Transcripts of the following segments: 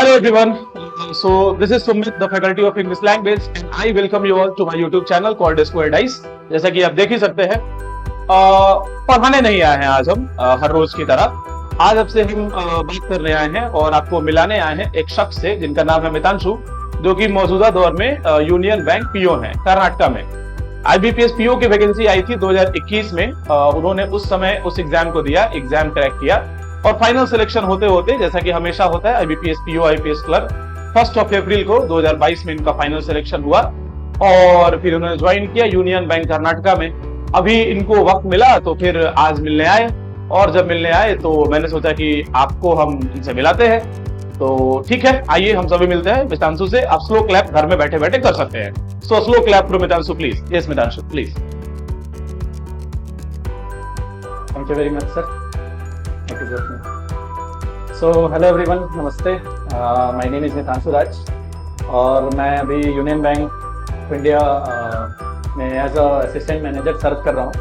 Hello everyone. So this is Sumit, the faculty of English language, and I welcome you all to my YouTube channel called Square Dice. जैसा कि आप देख ही सकते हैं, पढ़ाने नहीं आए हैं आज हम हर रोज की तरह। आज आपसे हम बात करने आए हैं और आपको मिलाने आए हैं एक शख्स से जिनका नाम है मितांशु, जो कि मौजूदा दौर में यूनियन बैंक पीओ हैं कर्नाटका में। IBPS पीओ की वैकेंसी आई थी 2021 में। उन्होंने उस समय उस एग्जाम को दिया, एग्जाम क्रैक किया और फाइनल सिलेक्शन होते होते, जैसा कि हमेशा होता है IBPS पीओ IPS क्लर्क, 1 अप्रैल को 2022 में इनका फाइनल सिलेक्शन हुआ और फिर उन्होंने ज्वाइन किया यूनियन बैंक कर्नाटका में। अभी इनको वक्त मिला तो फिर आज मिलने आए, और जब मिलने आए तो मैंने सोचा कि आपको हम इनसे मिलाते हैं। तो ठीक है, आइए हम सभी मिलते हैं मितांशु से। आप स्लो क्लैप घर में बैठे बैठे कर सकते हैं। So slow clap for Mitanshu please. Yes Mitanshu please. Thank you very much, sir. So hello everyone, नमस्ते। My name is मितांशु राज और मैं अभी यूनियन बैंक ऑफ इंडिया में एज अ असिस्टेंट मैनेजर सर्व कर रहा हूँ।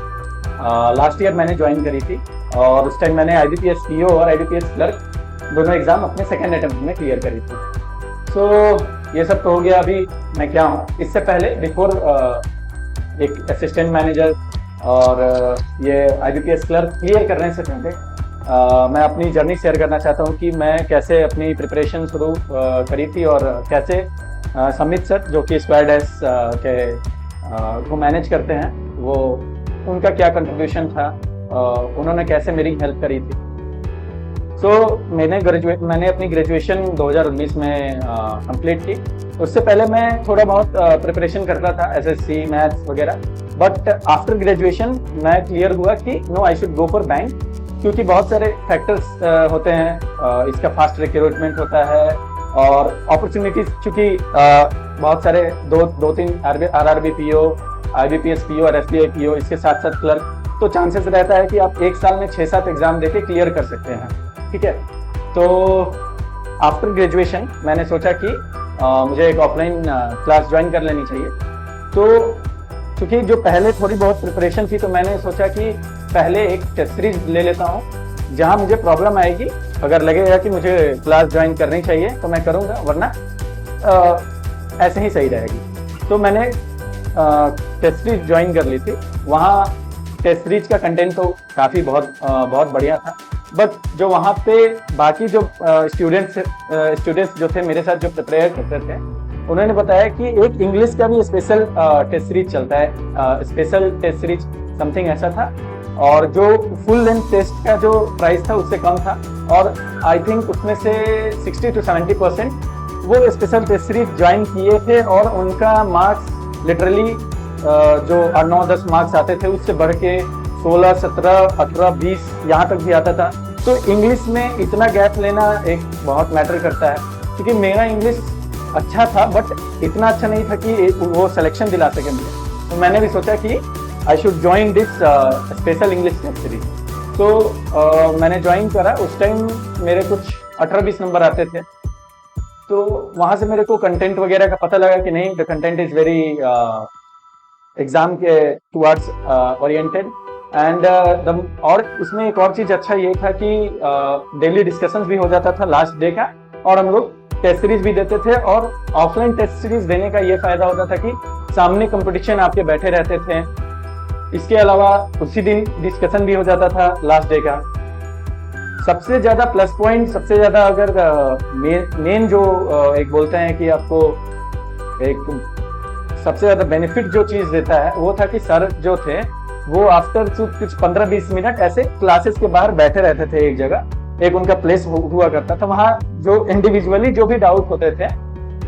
लास्ट ईयर मैंने ज्वाइन करी थी और उस टाइम मैंने IBPS पीओ और IBPS क्लर्क दोनों एग्जाम अपने सेकेंड अटेम्प्ट में क्लियर करी थी। सो ये सब तो हो गया। अभी मैं क्या हूँ, इससे पहले बिफोर एक असिस्टेंट मैनेजर और ये IBPS क्लर्क क्लियर करने से पहले मैं अपनी जर्नी शेयर करना चाहता हूँ कि मैं कैसे अपनी प्रिपरेशन शुरू करी थी और कैसे समित सर जो कि स्क्वायर डाइस के को मैनेज करते हैं, वो उनका क्या कंट्रीब्यूशन था, उन्होंने कैसे मेरी हेल्प करी थी। मैंने अपनी ग्रेजुएशन 2019 में कंप्लीट की। उससे पहले मैं थोड़ा बहुत प्रिपरेशन करता था, SSC मैथ्स वगैरह, बट आफ्टर ग्रेजुएशन मैं क्लियर हुआ कि no, I should go for bank, क्योंकि बहुत सारे फैक्टर्स होते हैं। इसका फास्ट रिक्रूटमेंट होता है और अपॉर्चुनिटीज, चूंकि बहुत सारे दो तीन RRB PO, IBPS PO और SBI PO, इसके साथ साथ क्लर्क, तो चांसेस रहता है कि आप एक साल में 6-7 एग्जाम देके क्लियर कर सकते हैं। ठीक है, तो आफ्टर ग्रेजुएशन मैंने सोचा कि मुझे एक ऑफलाइन क्लास ज्वाइन कर लेनी चाहिए। तो क्योंकि जो पहले थोड़ी बहुत प्रिपरेशन थी, तो मैंने सोचा कि पहले एक टेस्ट सीरीज ले लेता हूँ। जहाँ मुझे प्रॉब्लम आएगी, अगर लगेगा कि मुझे क्लास ज्वाइन करनी चाहिए तो मैं करूँगा, वरना ऐसे ही सही रहेगी। तो मैंने टेस्ट सीरीज ज्वाइन कर ली थी। वहाँ टेस्ट सीरीज का कंटेंट तो काफ़ी बहुत बढ़िया था, बट जो वहाँ पे बाकी जो स्टूडेंट्स जो थे मेरे साथ जो प्रिपेयर करते थे, उन्होंने बताया कि एक इंग्लिश का भी स्पेशल टेस्ट सीरीज चलता है, स्पेशल टेस्ट सीरीज समथिंग ऐसा था, और जो फुल लेंथ टेस्ट का जो प्राइस था उससे कम था, और आई थिंक उसमें से 60 to 70% वो स्पेशल टेस्ट सीरीज ज्वाइन किए थे और उनका मार्क्स लिटरली जो 9-10 मार्क्स आते थे उससे बढ़ के 16, 17, 18, 20 यहाँ तक भी आता था। तो इंग्लिश में इतना गैप लेना एक बहुत मैटर करता है, क्योंकि मेरा इंग्लिश अच्छा था बट इतना अच्छा नहीं था कि वो सिलेक्शन दिला सके मुझे। तो मैंने भी सोचा कि I should join this special English test series. तो मैंने ज्वाइन करा। उस टाइम मेरे कुछ 18-20 नंबर आते थे। तो वहाँ से मेरे को कंटेंट वगैरह का पता लगा कि नहीं, the content is very exam के टुवर्ड्स ओरिएंटेड एंड और उसमें एक और चीज़ अच्छा ये था कि डेली डिस्कशंस भी हो जाता था लास्ट डे का, और हम लोग टेस्ट सीरीज भी देते थे। और ऑफलाइन टेस्ट सीरीज देने का ये फायदा होता था कि सामने कंपटीशन आपके बैठे रहते थे। इसके अलावा उसी दिन डिस्कशन भी हो जाता था लास्ट डे का। सबसे ज़्यादा प्लस पॉइंट, सबसे ज़्यादा अगर मेन जो एक बोलते हैं कि आपको एक सबसे ज़्यादा बेनिफिट जो चीज़ देता है, वो था कि सर जो थे वो आफ्टर कुछ 15-20 मिनट ऐसे क्लासेस के बाहर बैठे रहते थे एक जगह। एक उनका प्लेस हुआ करता था, वहाँ जो इंडिविजुअली जो भी डाउट होते थे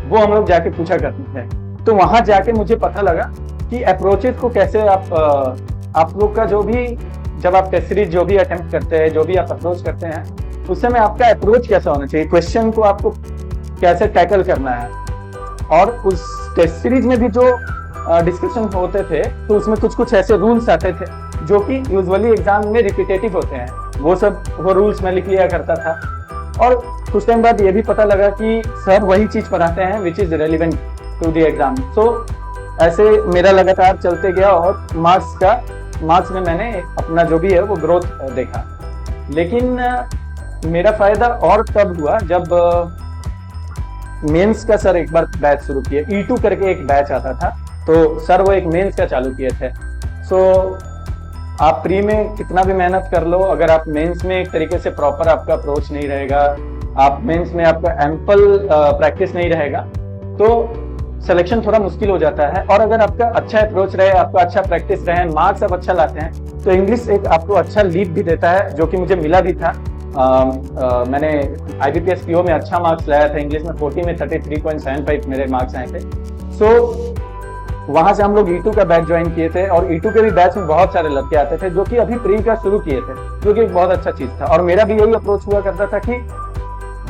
वो हम लोग जाके पूछा करते थे। तो वहाँ जाके मुझे पता लगा कि अप्रोचेस को कैसे आप लोग का जो भी, जब आप टेस्ट सीरीज जो भी अटेम्प्ट करते हैं, जो भी आप अप्रोच करते हैं, उस समय आपका अप्रोच कैसा होना चाहिए, क्वेश्चन को आपको कैसे टैकल करना है। और उस टेस्ट सीरीज में भी जो डिस्कशन होते थे, तो उसमें कुछ ऐसे रूल्स आते थे जो कि यूजुअली एग्जाम में रिपीटेटिव होते हैं। वो रूल्स मैं लिख लिया करता था। और कुछ टाइम बाद ये भी पता लगा कि सर वही चीज़ पढ़ाते हैं which is relevant to the exam. So ऐसे मेरा लगातार चलते गया और मार्क्स में मैंने अपना जो भी है वो ग्रोथ देखा। लेकिन मेरा फ़ायदा और तब हुआ जब मेंस का सर एक बार बैच शुरू किए, E2 करके एक बैच आता था, तो सर वो एक मेंस का चालू किए थे। सो आप प्री में कितना भी मेहनत कर लो, अगर आप मेंस में एक तरीके से प्रॉपर आपका अप्रोच नहीं रहेगा, आप मेंस में आपका एम्पल प्रैक्टिस नहीं रहेगा, तो सिलेक्शन थोड़ा मुश्किल हो जाता है। और अगर आपका अच्छा अप्रोच रहे, आपका अच्छा प्रैक्टिस रहे, मार्क्स आप अच्छा लाते हैं, तो इंग्लिश एक आपको अच्छा लीड भी देता है, जो कि मुझे मिला भी था। मैंने IBPS PO में अच्छा मार्क्स लाया था, इंग्लिश में 40 में 33.75 मेरे मार्क्स आए थे। सो वहां से हम लोग E2 का बैच ज्वाइन किए थे, और E2 के भी बैच में बहुत सारे लड़के आते थे जो कि अभी प्री का शुरू किए थे, जो कि एक बहुत अच्छा चीज था। और मेरा भी यही अप्रोच हुआ करता था कि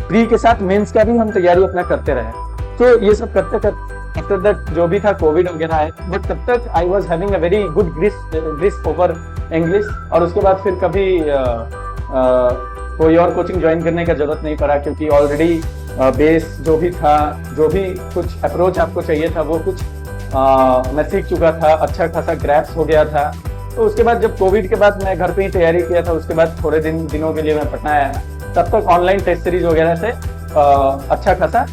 प्री के साथ मेंस का भी हम तैयारी अपना करते रहे। तो ये सब करते करते आफ्टर दैट जो भी था कोविड वगैरह है, बट तब तक I was having a very good grip over English. और उसके बाद फिर कभी कोई और कोचिंग ज्वाइन करने का जरूरत नहीं पड़ा, क्योंकि ऑलरेडी बेस जो भी था, जो भी कुछ अप्रोच आपको चाहिए था, वो कुछ मैं सीख चुका था, अच्छा खासा ग्रैप्स हो गया था। तो उसके बाद जब कोविड के बाद मैं घर पे ही तैयारी किया था, उसके बाद थोड़े दिनों के लिए मैं पटना आया, तब तक ऑनलाइन टेस्ट सीरीज वगैरह से अच्छा खासा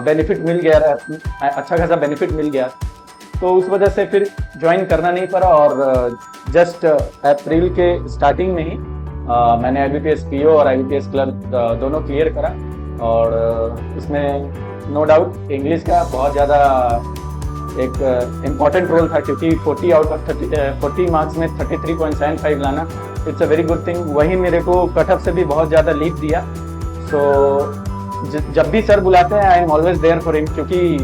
बेनिफिट मिल गया। तो उस वजह से फिर ज्वाइन करना नहीं पड़ा, और जस्ट अप्रैल के स्टार्टिंग में ही मैंने IBPS PO और IBPS क्लर्क दोनों क्लियर करा। और इसमें नो डाउट इंग्लिश का बहुत ज़्यादा एक इम्पॉर्टेंट रोल था, क्योंकि 40 आउट ऑफ 40 मार्क्स में 33.75 लाना, it's a very good thing. वही मेरे को कट ऑफ से भी बहुत ज़्यादा लीड दिया। सो जब भी सर बुलाते हैं, I am always there for him, क्योंकि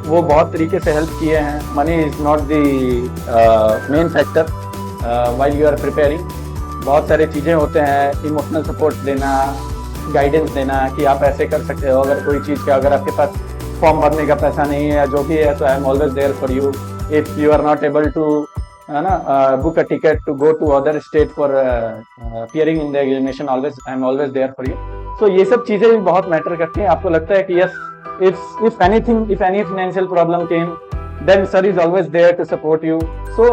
वो बहुत तरीके से हेल्प किए हैं। Money is not the main factor while you are preparing. बहुत सारे चीज़ें होते हैं, इमोशनल सपोर्ट देना, गाइडेंस देना कि आप ऐसे कर सकते हो, अगर कोई चीज़ का, अगर आपके पास फॉर्म भरने का पैसा नहीं है या जो भी है, तो I am always there for you. If you are not able to book a ticket to go to other state for appearing in the examination, I am always there for you. तो ये सब चीजें भी बहुत matter करती हैं। आपको लगता है कि yes, if any financial problem came, then sir is always there to support you. So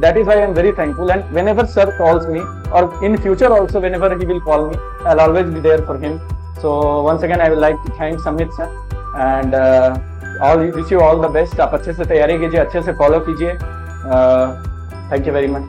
that is why I am very thankful, and whenever sir calls me, or in future also whenever he will call me, I'll always be there for him. So once again I would like to thank Samit sir, and wish you all the best. आप अच्छे से तैयारी कीजिए, अच्छे से follow कीजिए। Thank you very much.